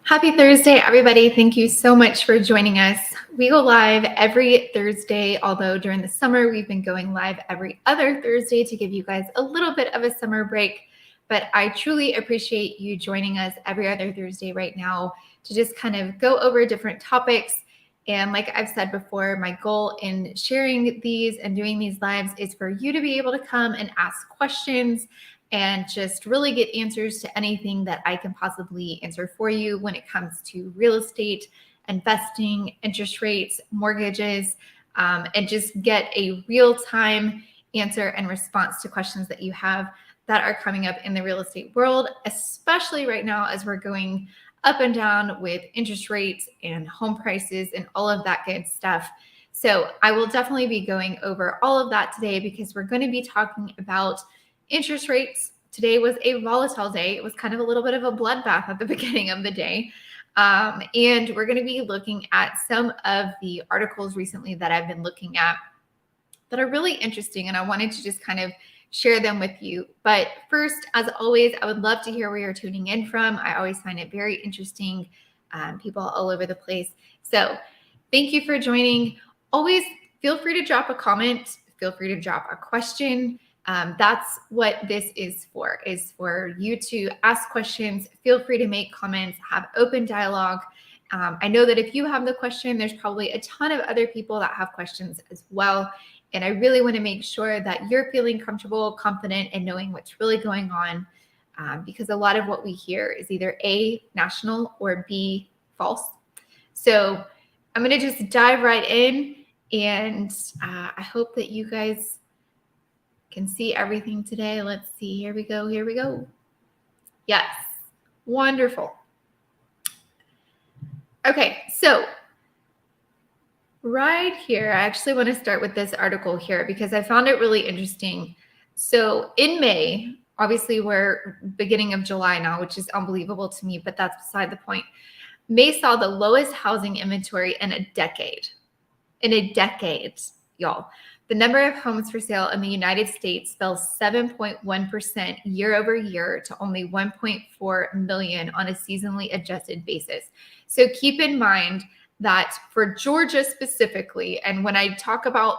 Happy Thursday, everybody. Thank you so much for joining us. We go live every Thursday, although during the summer, we've been going live every other Thursday to give you guys a little bit of a summer break. But I truly appreciate you joining us every other Thursday right now to just kind of go over different topics. And like I've said before, my goal in sharing these and doing these lives is for you to be able to come and ask questions and just really get answers to anything that I can possibly answer for you when it comes to real estate, investing, interest rates, mortgages, and just get a real-time answer and response to questions that you have that are coming up in the real estate world, especially right now as we're going up and down with interest rates and home prices and all of that good stuff. So I will definitely be going over all of that today because we're going to be talking about interest rates. Today was a volatile day. It was kind of a little bit of a bloodbath at the beginning of the day. And we're going to be looking at some of the articles recently that I've been looking at that are really interesting. And I wanted to just kind of share them with you. But first, as always, I would love to hear where you're tuning in from. I always find it very interesting. People all over the place. So thank you for joining. Always feel free to drop a comment. Feel free to drop a question. That's what this is for you to ask questions. Feel free to make comments, have open dialogue. I know that if you have the question, there's probably a ton of other people that have questions as well. And I really want to make sure that you're feeling comfortable, confident, and knowing what's really going on, because a lot of what we hear is either A, national, or B, false. So I'm going to just dive right in, and I hope that you guys can see everything today. Let's see. Here we go. Yes. Wonderful. Okay. So right here, I actually want to start with this article here because I found it really interesting. So in May, obviously we're beginning of July now, which is unbelievable to me, but that's beside the point. May saw the lowest housing inventory in a decade. Y'all. The number of homes for sale in the United States fell 7.1% year over year to only 1.4 million on a seasonally adjusted basis. So keep in mind that for Georgia specifically, and when I talk about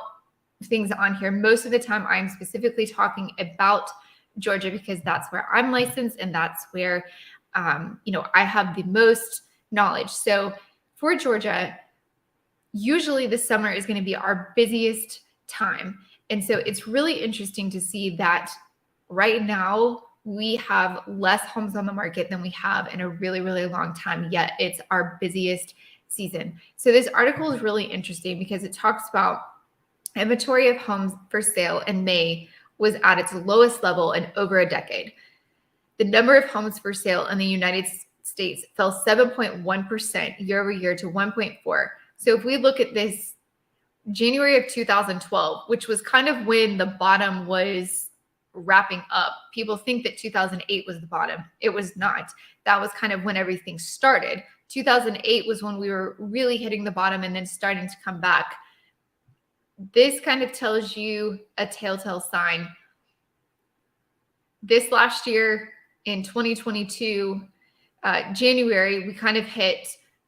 things on here, most of the time I'm specifically talking about Georgia because that's where I'm licensed and that's where I have the most knowledge. So for Georgia, usually the summer is going to be our busiest time. And so it's really interesting to see that right now we have less homes on the market than we have in a really, really long time, yet it's our busiest season. So this article is really interesting because it talks about inventory of homes for sale in May was at its lowest level in over a decade. The number of homes for sale in the United States fell 7.1% year over year to 1.4. So if we look at this January of 2012, which was kind of when the bottom was wrapping up. People think that 2008 was the bottom. It was not. That was kind of when everything started. 2008 was when we were really hitting the bottom and then starting to come back. This kind of tells you a telltale sign. This last year in 2022, January, we kind of hit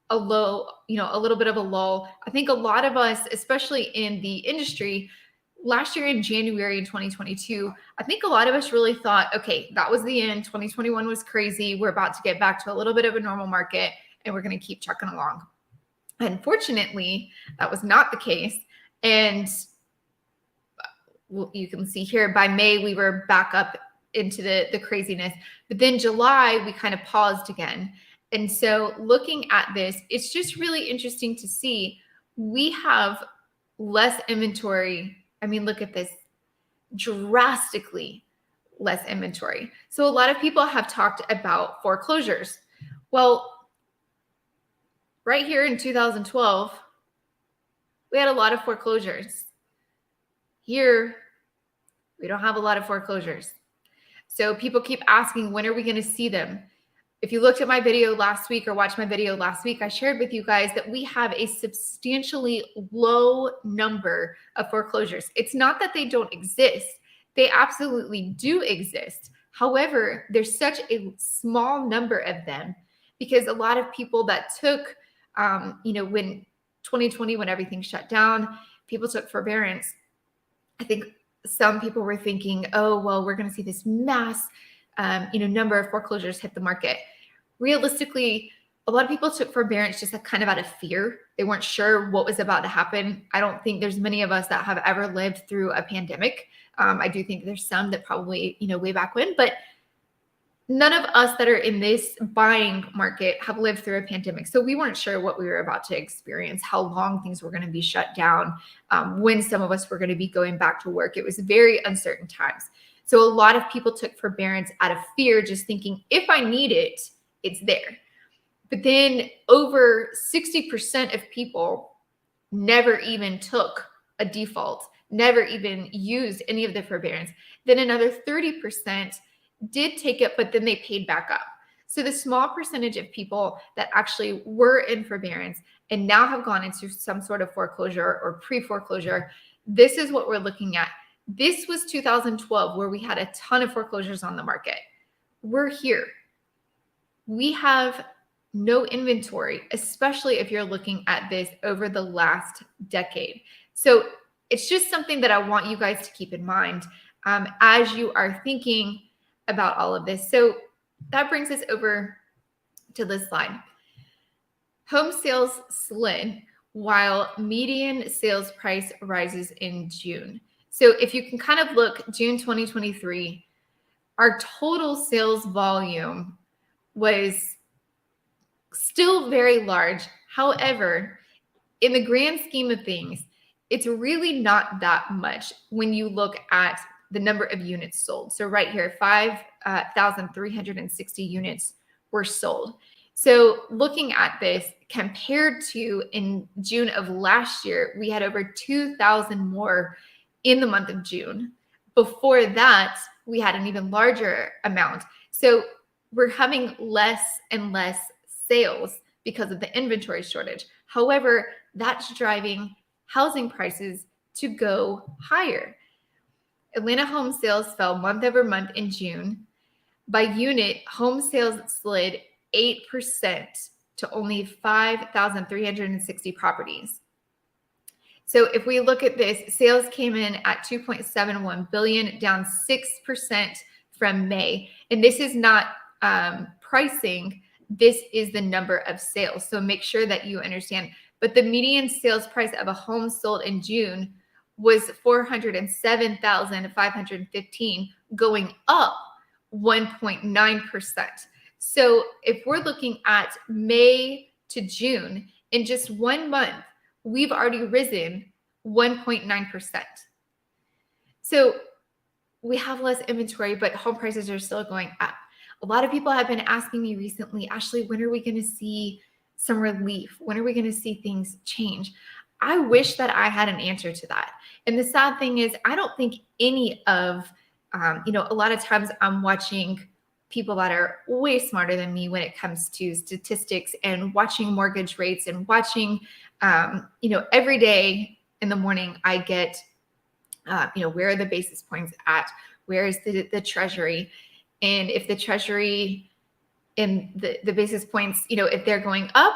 a low, a little bit of a lull. I think a lot of us, especially in the industry, last year in January in 2022, I think a lot of us really thought, okay, that was the end. 2021 was crazy. We're about to get back to a little bit of a normal market and we're going to keep chucking along. Unfortunately, that was not the case. And you can see here by May, we were back up into the craziness. But then July, we kind of paused again. And so looking at this, it's just really interesting to see we have less inventory. I mean, look at this, drastically less inventory. So a lot of people have talked about foreclosures. Well, right here in 2012, we had a lot of foreclosures. Here, we don't have a lot of foreclosures. So people keep asking, when are we going to see them? If you looked at my video last week or watched my video last week, I shared with you guys that we have a substantially low number of foreclosures. It's not that they don't exist. They absolutely do exist. However, there's such a small number of them because a lot of people that took, when 2020, when everything shut down, people took forbearance. I think some people were thinking, oh, well, we're going to see this mass, number of foreclosures hit the market. Realistically, a lot of people took forbearance just kind of out of fear. They weren't sure what was about to happen. I don't think there's many of us that have ever lived through a pandemic. I do think there's some that probably, way back when, but none of us that are in this buying market have lived through a pandemic. So we weren't sure what we were about to experience, how long things were going to be shut down, when some of us were going to be going back to work. It was very uncertain times. So a lot of people took forbearance out of fear, just thinking, if I need it, it's there. But then over 60% of people never even took a default, never even used any of the forbearance. Then another 30% did take it, but then they paid back up. So the small percentage of people that actually were in forbearance and now have gone into some sort of foreclosure or pre-foreclosure, this is what we're looking at. This was 2012, where we had a ton of foreclosures on the market. We're here. We have no inventory, especially if you're looking at this over the last decade. So it's just something that I want you guys to keep in mind as you are thinking about all of this. So that brings us over to this slide. Home sales slid while median sales price rises in June. So if you can kind of look, June 2023, our total sales volume was still very large. However, in the grand scheme of things, it's really not that much when you look at the number of units sold. So right here, 5,360 units were sold. So looking at this compared to in June of last year, we had over 2,000 more in the month of June. Before that, we had an even larger amount. So we're having less and less sales because of the inventory shortage. However, that's driving housing prices to go higher. Atlanta home sales fell month over month in June. By unit, home sales slid 8% to only 5,360 properties. So if we look at this, sales came in at 2.71 billion, down 6% from May. And this is not pricing. This is the number of sales. So make sure that you understand. But the median sales price of a home sold in June was 407,515, going up 1.9%. So if we're looking at May to June, in just 1 month, we've already risen 1.9%. So we have less inventory, but home prices are still going up. A lot of people have been asking me recently, Ashley, when are we going to see some relief? When are we going to see things change? I wish that I had an answer to that. And the sad thing is, I don't think any of, a lot of times I'm watching people that are way smarter than me when it comes to statistics and watching mortgage rates and watching, every day in the morning I get, where are the basis points at? Where is the treasury? And if the treasury and the basis points, if they're going up,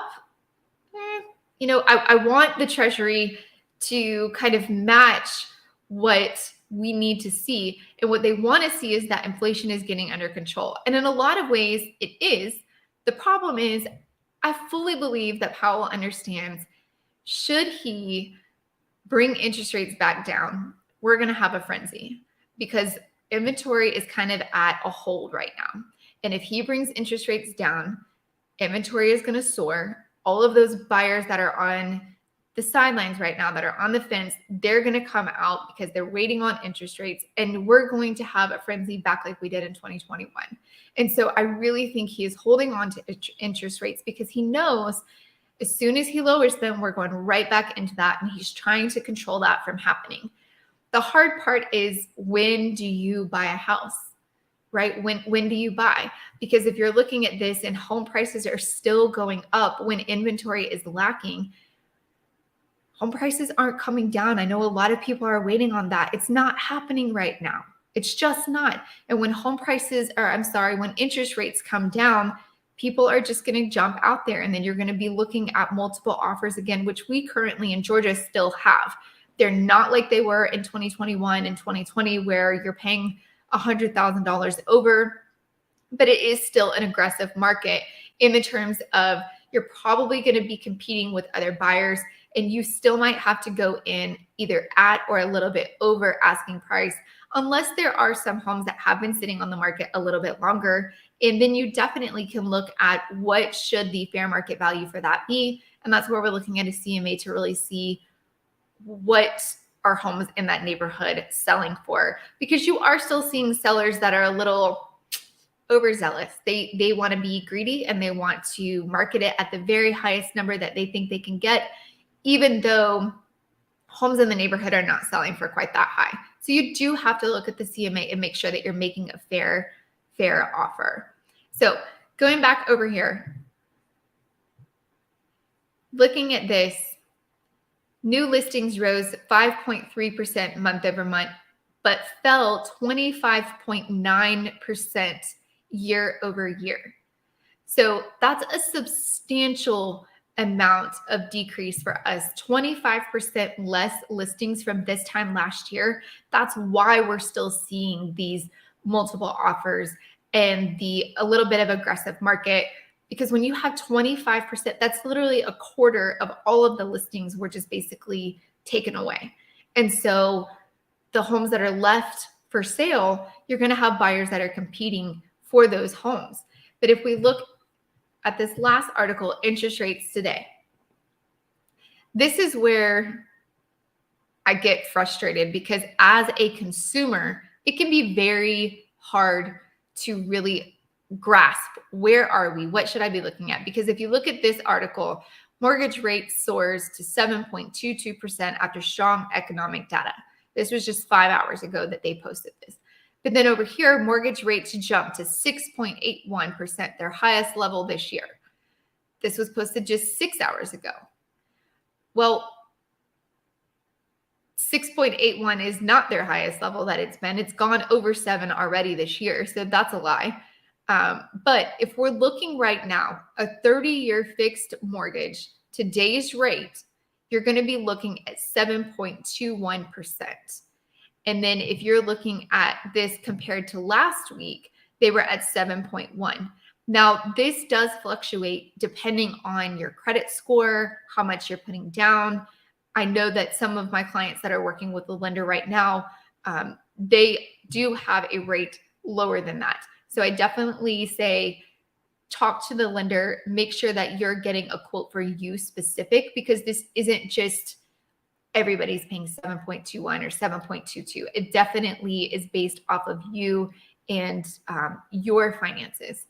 I want the treasury to kind of match what we need to see. And what they want to see is that inflation is getting under control. And in a lot of ways, it is. The problem is, I fully believe that Powell understands, should he bring interest rates back down, we're going to have a frenzy because inventory is kind of at a hold right now. And if he brings interest rates down, inventory is going to soar. All of those buyers that are on the sidelines right now, that are on the fence, they're going to come out because they're waiting on interest rates. And we're going to have a frenzy back like we did in 2021. And so I really think he is holding on to interest rates because he knows as soon as he lowers them, we're going right back into that. And he's trying to control that from happening. The hard part is, when do you buy a house? Right? When do you buy? Because if you're looking at this and home prices are still going up when inventory is lacking, home prices aren't coming down. I know a lot of people are waiting on that. It's not happening right now. It's just not. And when when interest rates come down, people are just going to jump out there, and then you're going to be looking at multiple offers again, which we currently in Georgia still have. They're not like they were in 2021 and 2020 where you're paying $100,000 over, but it is still an aggressive market in the terms of you're probably going to be competing with other buyers, and you still might have to go in either at or a little bit over asking price, unless there are some homes that have been sitting on the market a little bit longer. And then you definitely can look at what should the fair market value for that be. And that's where we're looking at a CMA to really see what are homes in that neighborhood selling for, because you are still seeing sellers that are a little overzealous. They want to be greedy, and they want to market it at the very highest number that they think they can get, even though homes in the neighborhood are not selling for quite that high. So you do have to look at the CMA and make sure that you're making a fair offer. So going back over here, looking at this, new listings rose 5.3% month over month, but fell 25.9% year over year. So that's a substantial amount of decrease for us, 25% less listings from this time last year. That's why we're still seeing these multiple offers and a little bit of aggressive market, because when you have 25%, that's literally a quarter of all of the listings were just basically taken away. And so the homes that are left for sale, you're going to have buyers that are competing for those homes. But if we look at this last article, interest rates today, this is where I get frustrated, because as a consumer, it can be very hard to really grasp, where are we? What should I be looking at? Because if you look at this article, mortgage rate soars to 7.22% after strong economic data. This was just 5 hours ago that they posted this. But then over here, mortgage rates jumped to 6.81%, their highest level this year. This was posted just 6 hours ago. Well, 6.81 is not their highest level that it's been. It's gone over 7 already this year, so that's a lie. But if we're looking right now, a 30-year fixed mortgage, today's rate, you're going to be looking at 7.21%. And then if you're looking at this compared to last week, they were at 7.1. Now, this does fluctuate depending on your credit score, how much you're putting down. I know that some of my clients that are working with the lender right now, they do have a rate lower than that. So I definitely say, talk to the lender, make sure that you're getting a quote for you specific, because this isn't just everybody's paying 7.21 or 7.22. It definitely is based off of you and your finances.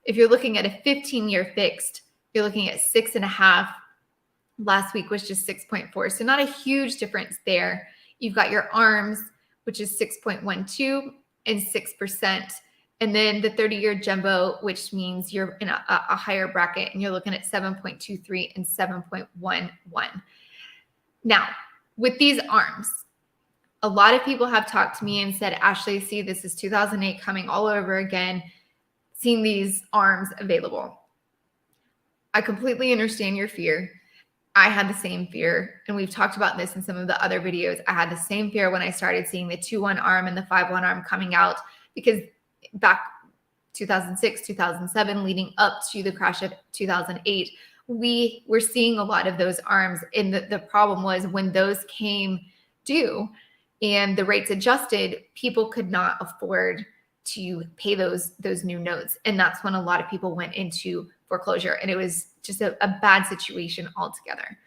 If you're looking at a 15-year fixed, you're looking at 6.5. Last week was just 6.4. So not a huge difference there. You've got your ARMs, which is 6.12 and 6%. And then the 30-year jumbo, which means you're in a higher bracket, and you're looking at 7.23 and 7.11. Now, with these ARMs, a lot of people have talked to me and said, Ashley, see, this is 2008 coming all over again, seeing these ARMs available. I completely understand your fear. I had the same fear, and we've talked about this in some of the other videos. I had the same fear when I started seeing the 2-1 ARM and the 5-1 ARM coming out, because back 2006, 2007, leading up to the crash of 2008, we were seeing a lot of those ARMs. And the problem was, when those came due and the rates adjusted, people could not afford to pay those new notes. And that's when a lot of people went into foreclosure. And it was just a bad situation altogether.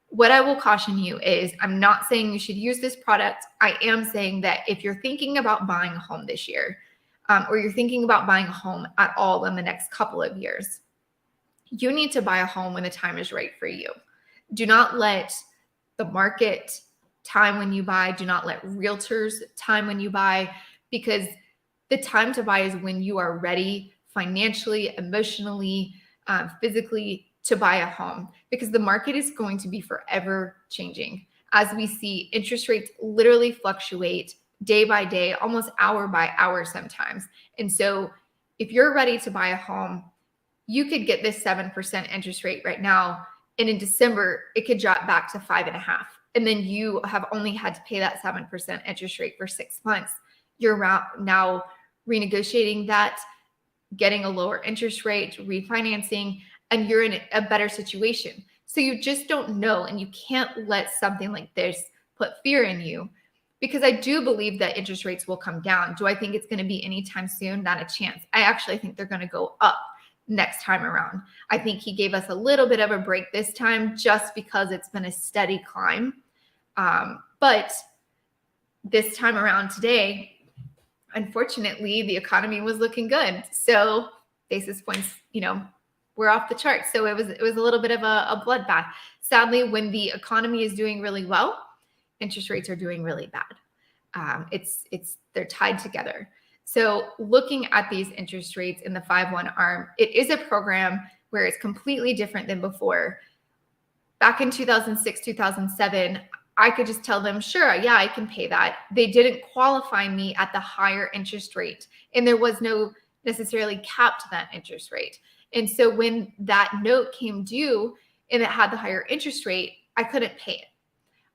What I will caution you is, I'm not saying you should use this product. I am saying that if you're thinking about buying a home this year, or you're thinking about buying a home at all in the next couple of years, you need to buy a home when the time is right for you. Do not let the market time when you buy. Do not let realtors time when you buy, because the time to buy is when you are ready financially, emotionally, physically to buy a home, because the market is going to be forever changing. As we see, interest rates literally fluctuate day by day, almost hour by hour sometimes. And so if you're ready to buy a home, you could get this 7% interest rate right now, and in December, it could drop back to 5.5%. And then you have only had to pay that 7% interest rate for 6 months. You're now renegotiating that, getting a lower interest rate, refinancing, and you're in a better situation. So you just don't know, and you can't let something like this put fear in you, because I do believe that interest rates will come down. Do I think it's going to be anytime soon? Not a chance. I actually think they're going to go up next time around. I think he gave us a little bit of a break this time just because it's been a steady climb. But this time around today, unfortunately, the economy was looking good. So basis points, were off the charts. So it was a little bit of a bloodbath. Sadly, when the economy is doing really well, interest rates are doing really bad. They're tied together. So looking at these interest rates in the 5/1 ARM, it is a program where it's completely different than before. Back in 2006, 2007, I could just tell them, sure, yeah, I can pay that. They didn't qualify me at the higher interest rate, and there was no necessarily cap to that interest rate. And so when that note came due and it had the higher interest rate, I couldn't pay it.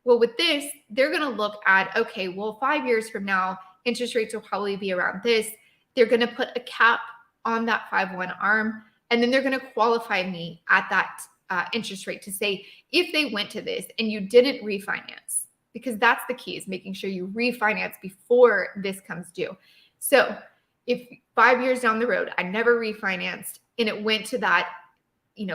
Well, with this, they're going to look at, okay, well, 5 years from now, interest rates will probably be around this. They're going to put a cap on that 5/1 ARM, and then they're going to qualify me at that interest rate to say, if they went to this and you didn't refinance, because that's the key, is making sure you refinance before this comes due. So if 5 years down the road, I never refinanced and it went to that,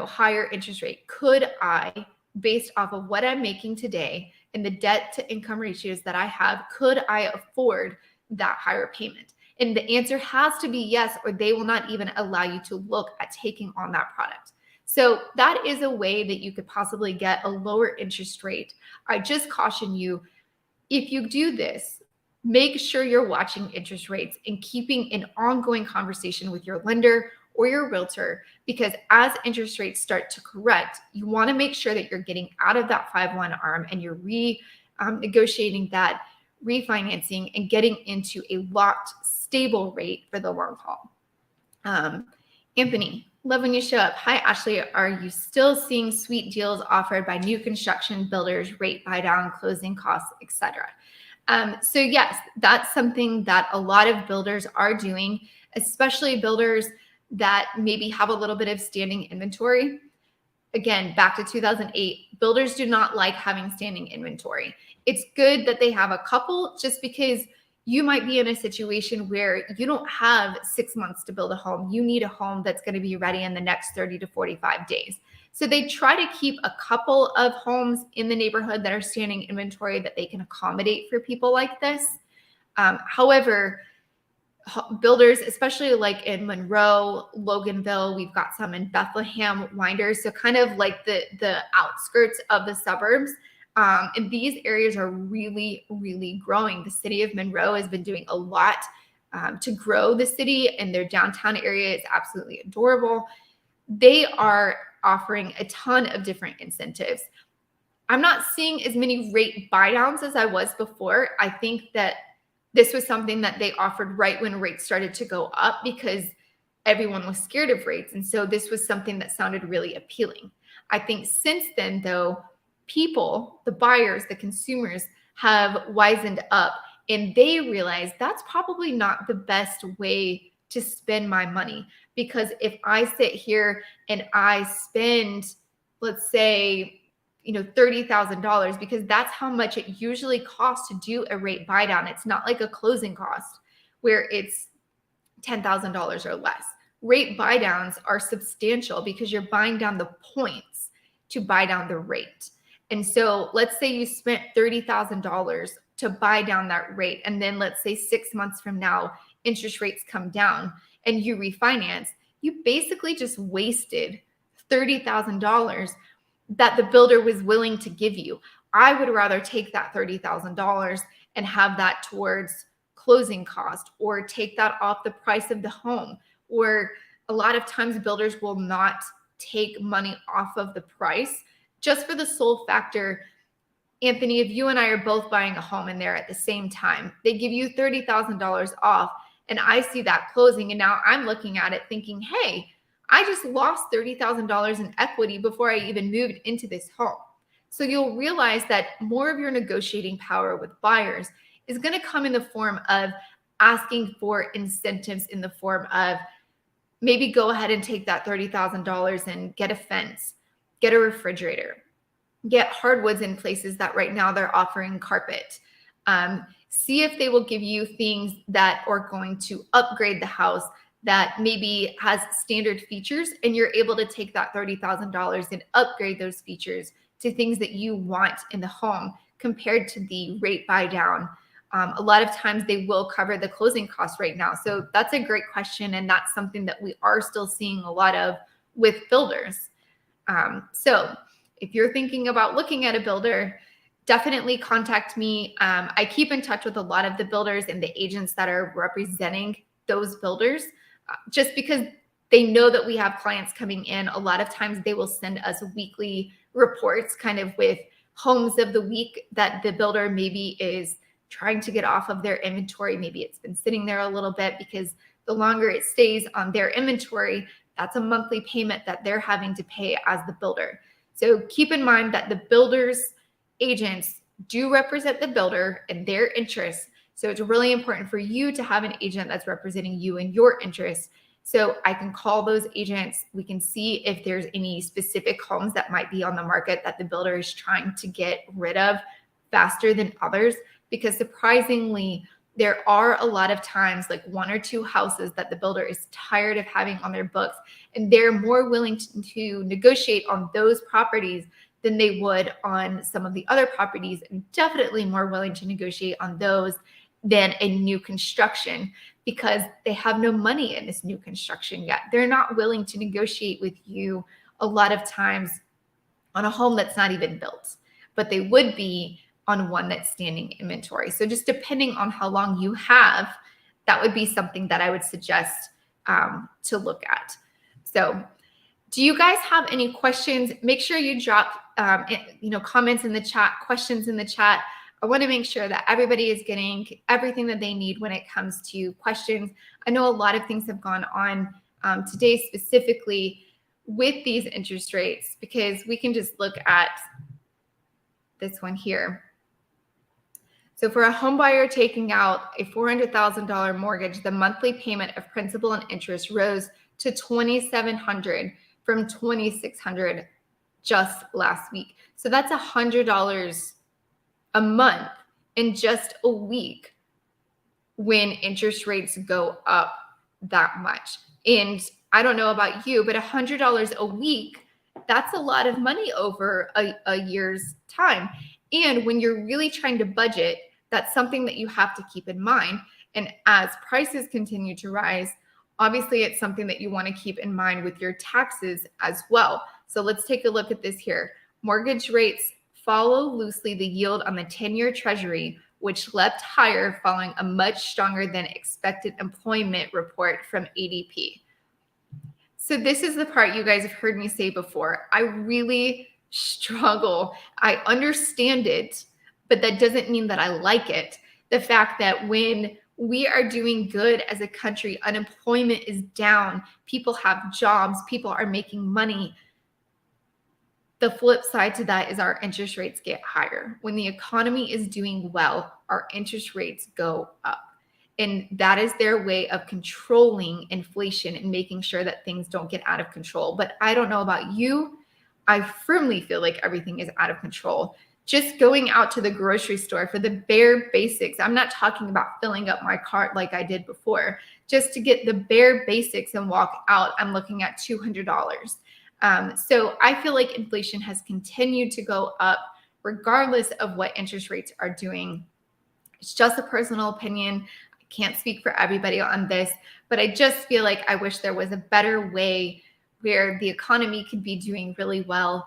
higher interest rate, could I, based off of what I'm making today and the debt to income ratios that I have, could I afford that higher payment? And the answer has to be yes, or they will not even allow you to look at taking on that product. So that is a way that you could possibly get a lower interest rate. I just caution you, if you do this, make sure you're watching interest rates and keeping an ongoing conversation with your lender or your realtor, because as interest rates start to correct, you want to make sure that you're getting out of that 5/1 ARM and you're negotiating that refinancing and getting into a locked, stable rate for the long haul. Anthony, love when you show up. Hi, Ashley. Are you still seeing sweet deals offered by new construction builders, rate buy down, closing costs, etc.? So yes, that's something that a lot of builders are doing, especially builders that maybe have a little bit of standing inventory. Again, back to 2008, builders do not like having standing inventory. It's good that they have a couple, just because you might be in a situation where you don't have 6 months to build a home. You need a home that's going to be ready in the next 30 to 45 days. So they try to keep a couple of homes in the neighborhood that are standing inventory that they can accommodate for people like this. However, builders, especially like in Monroe, Loganville, we've got some in Bethlehem, Winder, so kind of like the outskirts of the suburbs. And these areas are really, really growing. The city of Monroe has been doing a lot to grow the city, and their downtown area is absolutely adorable. They are offering a ton of different incentives. I'm not seeing as many rate buy downs as I was before. I think that this was something that they offered right when rates started to go up because everyone was scared of rates. And so this was something that sounded really appealing. I think since then, though, people, the buyers, the consumers have wisened up, and they realize that's probably not the best way to spend my money. Because if I sit here and I spend, let's say, $30,000, because that's how much it usually costs to do a rate buy down. It's not like a closing cost where it's $10,000 or less. Rate buy downs are substantial because you're buying down the points to buy down the rate. And so let's say you spent $30,000 to buy down that rate. And then let's say 6 months from now, interest rates come down and you refinance. You basically just wasted $30,000 that the builder was willing to give you. I would rather take that $30,000 and have that towards closing cost, or take that off the price of the home. Or a lot of times builders will not take money off of the price just for the sole factor. Anthony, if you and I are both buying a home and they're at the same time, they give you $30,000 off, and I see that closing, and now I'm looking at it thinking, hey, I just lost $30,000 in equity before I even moved into this home. So you'll realize that more of your negotiating power with buyers is going to come in the form of asking for incentives, in the form of maybe go ahead and take that $30,000 and get a fence, get a refrigerator, get hardwoods in places that right now they're offering carpet. See if they will give you things that are going to upgrade the house, that maybe has standard features, and you're able to take that $30,000 and upgrade those features to things that you want in the home compared to the rate buy down. A lot of times they will cover the closing costs right now. So that's a great question. And that's something that we are still seeing a lot of with builders. So if you're thinking about looking at a builder, definitely contact me. I keep in touch with a lot of the builders and the agents that are representing those builders, just because they know that we have clients coming in. A lot of times they will send us weekly reports kind of with homes of the week that the builder maybe is trying to get off of their inventory. Maybe it's been sitting there a little bit, because the longer it stays on their inventory, that's a monthly payment that they're having to pay as the builder. So keep in mind that the builder's agents do represent the builder and their interests. So it's really important for you to have an agent that's representing you and your interests. So I can call those agents. We can see if there's any specific homes that might be on the market that the builder is trying to get rid of faster than others. Because surprisingly, there are a lot of times, like 1 or 2 houses that the builder is tired of having on their books, and they're more willing to negotiate on those properties than they would on some of the other properties, and definitely more willing to negotiate on those than a new construction, because they have no money in this new construction yet. They're not willing to negotiate with you a lot of times on a home that's not even built, but they would be on one that's standing inventory. So just depending on how long you have, that would be something that I would suggest to look at. So do you guys have any questions? Make sure you drop comments in the chat, questions in the chat. I want to make sure that everybody is getting everything that they need when it comes to questions. I know a lot of things have gone on today specifically with these interest rates, because we can just look at this one here. So for a home buyer taking out a $400,000 mortgage, the monthly payment of principal and interest rose to $2,700 from $2,600 just last week. So that's $100 a month in just a week when interest rates go up that much. And I don't know about you, but $100 a week, that's a lot of money over a year's time. And when you're really trying to budget, that's something that you have to keep in mind. And as prices continue to rise, obviously it's something that you want to keep in mind with your taxes as well. So let's take a look at this here. Mortgage rates follow loosely the yield on the 10-year Treasury, which leapt higher following a much stronger than expected employment report from ADP. So this is the part you guys have heard me say before. I really struggle. I understand it, but that doesn't mean that I like it. The fact that when we are doing good as a country, unemployment is down, people have jobs, people are making money. The flip side to that is our interest rates get higher. When the economy is doing well, our interest rates go up. And that is their way of controlling inflation and making sure that things don't get out of control. But I don't know about you. I firmly feel like everything is out of control. Just going out to the grocery store for the bare basics. I'm not talking about filling up my cart like I did before. Just to get the bare basics and walk out, I'm looking at $200. So I feel like inflation has continued to go up regardless of what interest rates are doing. It's just a personal opinion. I can't speak for everybody on this, but I just feel like I wish there was a better way where the economy could be doing really well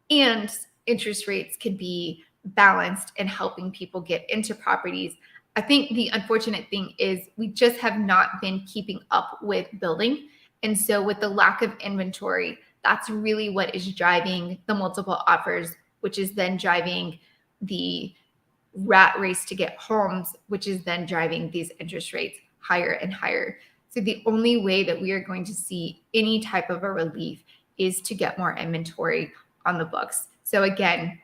and interest rates could be balanced and helping people get into properties. I think the unfortunate thing is we just have not been keeping up with building. And so with the lack of inventory, that's really what is driving the multiple offers, which is then driving the rat race to get homes, which is then driving these interest rates higher and higher. So the only way that we are going to see any type of a relief is to get more inventory on the books. So again,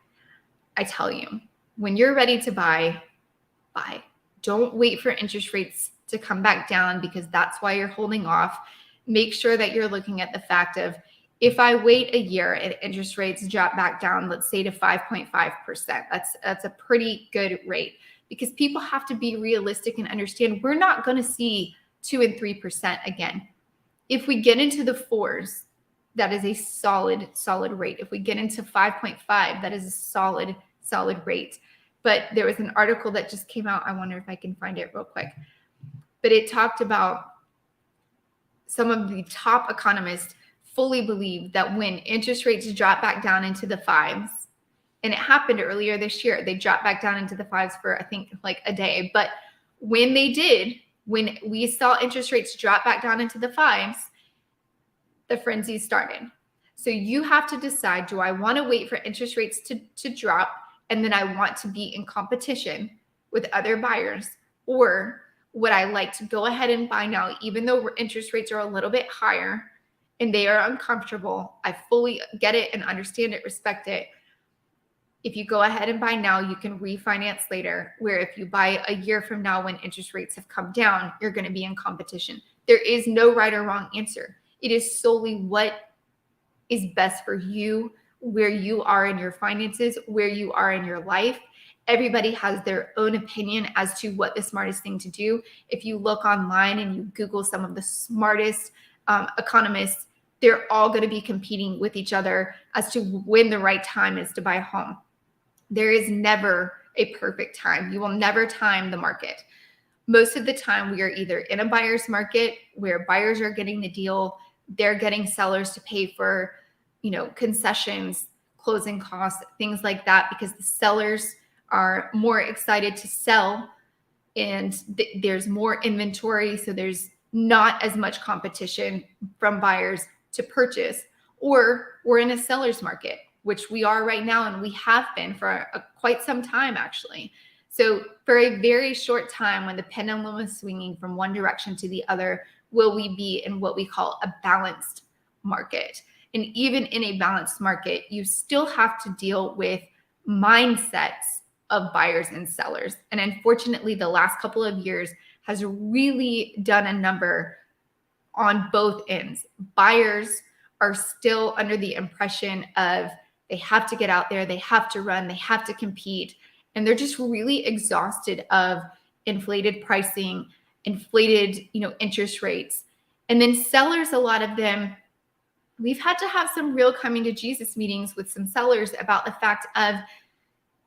I tell you, when you're ready to buy. Don't wait for interest rates to come back down, because that's why you're holding off. Make sure that you're looking at the fact of, if I wait a year and interest rates drop back down, let's say to 5.5%, that's a pretty good rate, because people have to be realistic and understand we're not going to see 2 and 3% again. If we get into the fours, that is a solid rate. If we get into 5.5, that is a solid rate. But there was an article that just came out. I wonder if I can find it real quick. But it talked about some of the top economists fully believe that when interest rates drop back down into the fives, and it happened earlier this year, they dropped back down into the fives for, I think, like a day. But when they did, when we saw interest rates drop back down into the fives, the frenzy started. So you have to decide, do I want to wait for interest rates to drop, and then I want to be in competition with other buyers? Or would I like to go ahead and buy now, even though interest rates are a little bit higher and they are uncomfortable? I fully get it and understand it, respect it. If you go ahead and buy now, you can refinance later, where if you buy a year from now when interest rates have come down, you're going to be in competition. There is no right or wrong answer. It is solely what is best for you, where you are in your finances, where you are in your life. Everybody has their own opinion as to what the smartest thing to do. If you look online and you Google some of the smartest economists, they're all going to be competing with each other as to when the right time is to buy a home. There is never a perfect time. You will never time the market. Most of the time, we are either in a buyer's market where buyers are getting the deal. They're getting sellers to pay for, concessions, closing costs, things like that, because the sellers are more excited to sell, and there's more inventory. So there's not as much competition from buyers to purchase. Or we're in a seller's market, which we are right now, and we have been for quite some time, actually. So for a very short time, when the pendulum is swinging from one direction to the other, will we be in what we call a balanced market. And even in a balanced market, you still have to deal with mindsets of buyers and sellers. And unfortunately, the last couple of years has really done a number on both ends. Buyers are still under the impression of they have to get out there, they have to run, they have to compete. And they're just really exhausted of inflated pricing, inflated, interest rates. And then sellers, a lot of them, we've had to have some real coming to Jesus meetings with some sellers about the fact of,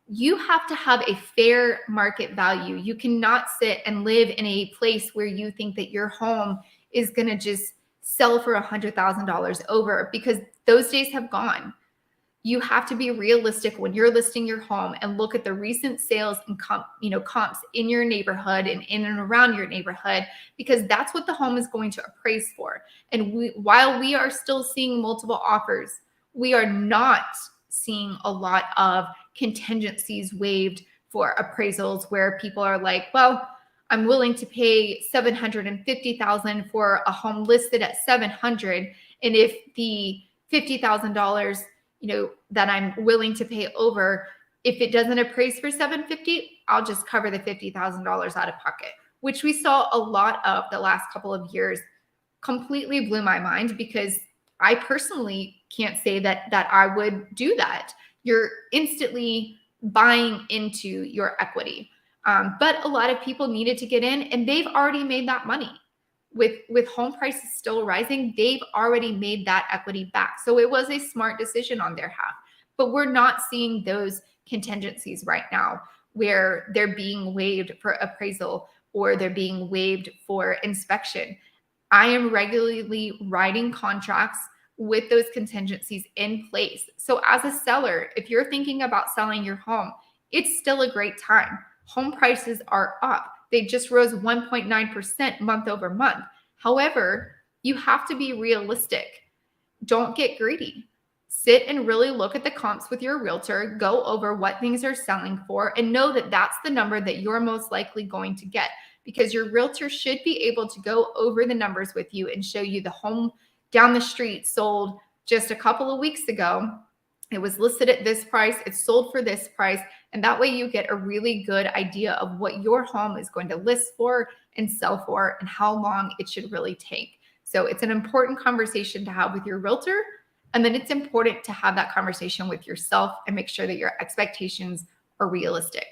you have to have a fair market value. You cannot sit and live in a place where you think that your home is going to just sell for $100,000 over, because those days have gone. You have to be realistic when you're listing your home and look at the recent sales and comps in your neighborhood and in and around your neighborhood, because that's what the home is going to appraise for. And while we are still seeing multiple offers, we are not seeing a lot of contingencies waived for appraisals where people are like, well, I'm willing to pay $750,000 for a home listed at $700,000, and if the $50,000 that I'm willing to pay over, if it doesn't appraise for $750,000, I'll just cover the $50,000 out of pocket, which we saw a lot of the last couple of years. Completely blew my mind, because I personally can't say that I would do that. You're instantly buying into your equity. But a lot of people needed to get in, and they've already made that money. With home prices still rising, they've already made that equity back. So it was a smart decision on their half. But we're not seeing those contingencies right now where they're being waived for appraisal or they're being waived for inspection. I am regularly writing contracts with those contingencies in place. So as a seller, if you're thinking about selling your home, it's still a great time. Home prices are up. They just rose 1.9% month over month. However, you have to be realistic. Don't get greedy. Sit and really look at the comps with your realtor, go over what things are selling for, and know that that's the number that you're most likely going to get. because your realtor should be able to go over the numbers with you and show you the home down the street sold just a couple of weeks ago. It was listed at this price, it's sold for this price, and that way you get a really good idea of what your home is going to list for and sell for and how long it should really take. So it's an important conversation to have with your realtor, and then it's important to have that conversation with yourself and make sure that your expectations are realistic.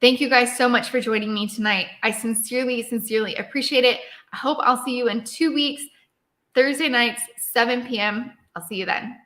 Thank you guys so much for joining me tonight. I sincerely, sincerely appreciate it. I hope I'll see you in 2 weeks, Thursday nights, 7 p.m. I'll see you then.